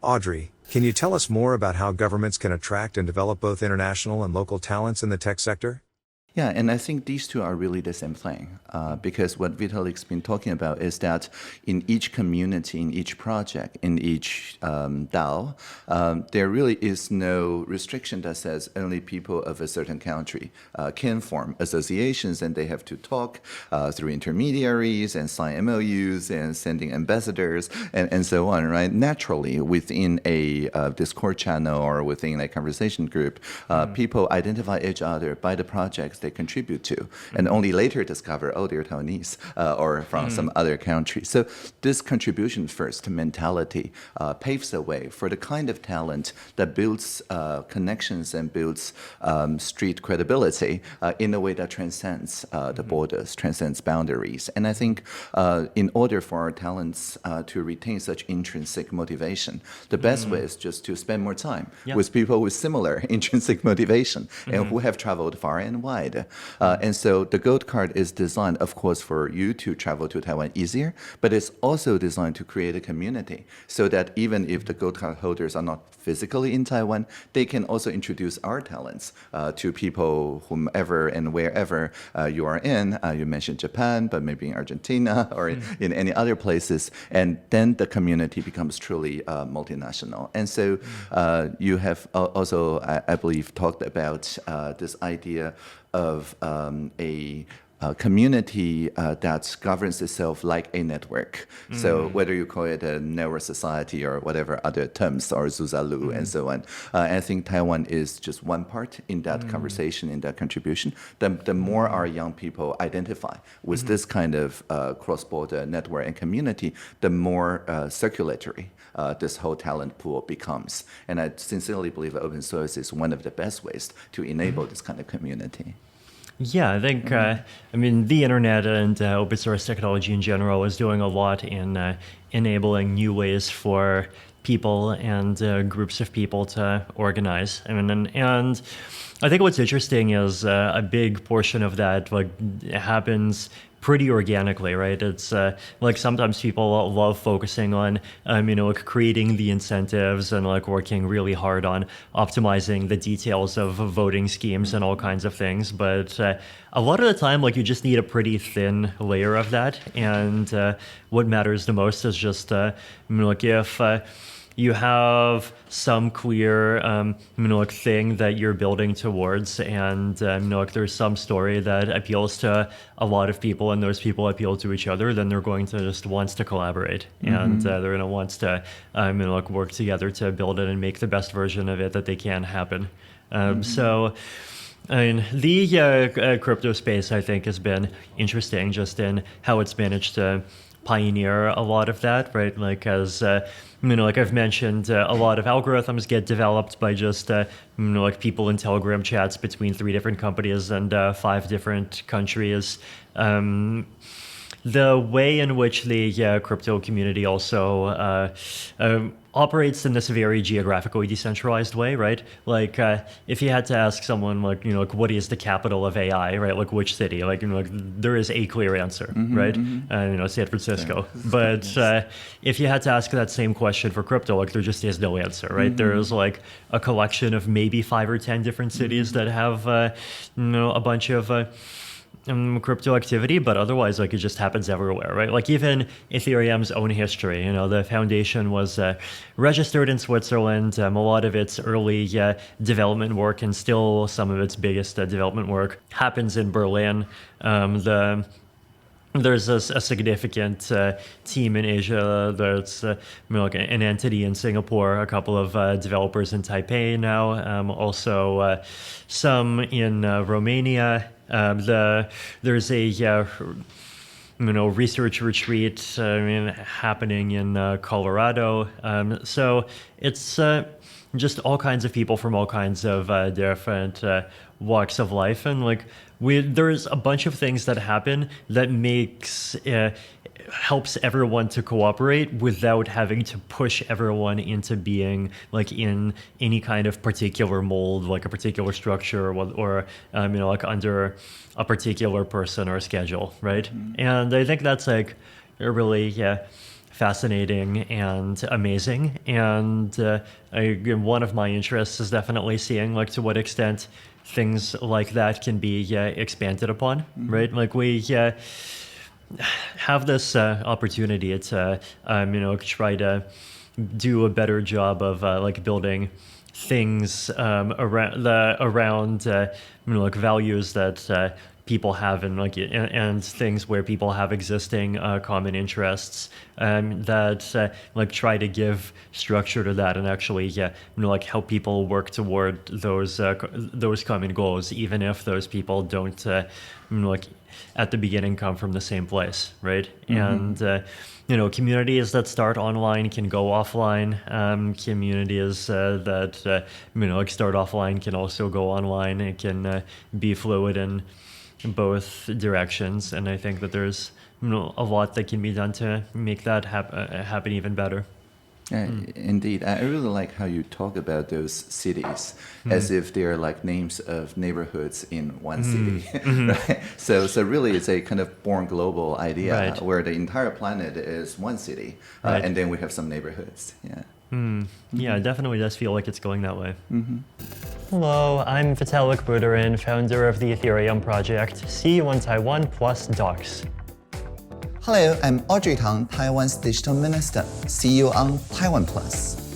Audrey, can you tell us more about how governments can attract and develop both international and local talents in the tech sector? Yeah, and I think these two are really the same thing, because what Vitalik's been talking about is that in each community, in each project, in each DAO, there really is no restriction that says only people of a certain country can form associations, and they have to talk through intermediaries and sign MOUs and sending ambassadors and so on, right? Naturally, within a Discord channel or within a conversation group, people identify each other by the projects they contribute to, and only later discover, oh, they're Taiwanese or from some other country. So this contribution first mentality paves the way for the kind of talent that builds connections and builds street credibility in a way that transcends the borders, transcends boundaries. And I think in order for our talents to retain such intrinsic motivation, the best way is just to spend more time with people with similar intrinsic motivation and who have traveled far and wide. And so the Gold Card is designed, of course, for you to travel to Taiwan easier, but it's also designed to create a community so that even if the Gold Card holders are not physically in Taiwan, they can also introduce our talents to people whomever and wherever you are in. You mentioned Japan, but maybe in Argentina or in any other places. And then the community becomes truly multinational. And so you have also, I believe, talked about this idea of a community that governs itself like a network. So whether you call it a network society or whatever other terms, or Zuzalu and so on, I think Taiwan is just one part in that conversation, in that contribution. The more our young people identify with this kind of cross-border network and community, the more circulatory this whole talent pool becomes. And I sincerely believe open source is one of the best ways to enable this kind of community. Yeah, I think, the internet and open source technology in general is doing a lot in enabling new ways for people and groups of people to organize. And I think what's interesting is a big portion of that happens pretty organically, right? It's sometimes people love focusing on, creating the incentives and working really hard on optimizing the details of voting schemes and all kinds of things. But a lot of the time, you just need a pretty thin layer of that. And what matters the most is just, if you have some clear, thing that you're building towards, and there's some story that appeals to a lot of people, and those people appeal to each other, then they're going to just want to collaborate, and they're going to want to, work together to build it and make the best version of it that they can happen. So. The crypto space, I think, has been interesting just in how it's managed to pioneer a lot of that, right? As I've mentioned, a lot of algorithms get developed by just people in Telegram chats between 3 different companies and 5 different countries. The way in which the crypto community also operates in this very geographically decentralized way, right? If you had to ask someone, what is the capital of AI, right? Which city? There is a clear answer, right? San Francisco. But if you had to ask that same question for crypto, there just is no answer, right? There is a collection of maybe 5 or 10 different cities that have, a bunch of crypto activity, but otherwise, it just happens everywhere, right? Even Ethereum's own history, the foundation was registered in Switzerland. A lot of its early development work and still some of its biggest development work happens in Berlin. There's a significant team in Asia that's an entity in Singapore, a couple of developers in Taipei now, also some in Romania. There's a research retreat happening in Colorado. So it's just all kinds of people from all kinds of different walks of life, and there's a bunch of things that happen that helps everyone to cooperate without having to push everyone into being in any kind of particular mold, a particular structure, or under a particular person or schedule, right? And I think that's a really fascinating and amazing. And one of my interests is definitely seeing like to what extent things like that can be expanded upon, right? Like we have this opportunity to, try to do a better job of like building things around like values that people have and things where people have existing common interests that like try to give structure to that and actually like help people work toward those common goals, even if those people don't like at the beginning come from the same place, right? And communities that start online can go offline. Communities that like start offline can also go online. It can be fluid in both directions, and I think that there's a lot that can be done to make that happen even better. Indeed, I really like how you talk about those cities as if they are like names of neighborhoods in one city. Right? So really, it's a kind of born global idea where the entire planet is one city, and then we have some neighborhoods. Yeah. Yeah, it definitely does feel like it's going that way. Hello, I'm Vitalik Buterin, founder of the Ethereum project. See you on TaiwanPlus docs. Hello, I'm Audrey Tang, Taiwan's digital minister. See you on TaiwanPlus.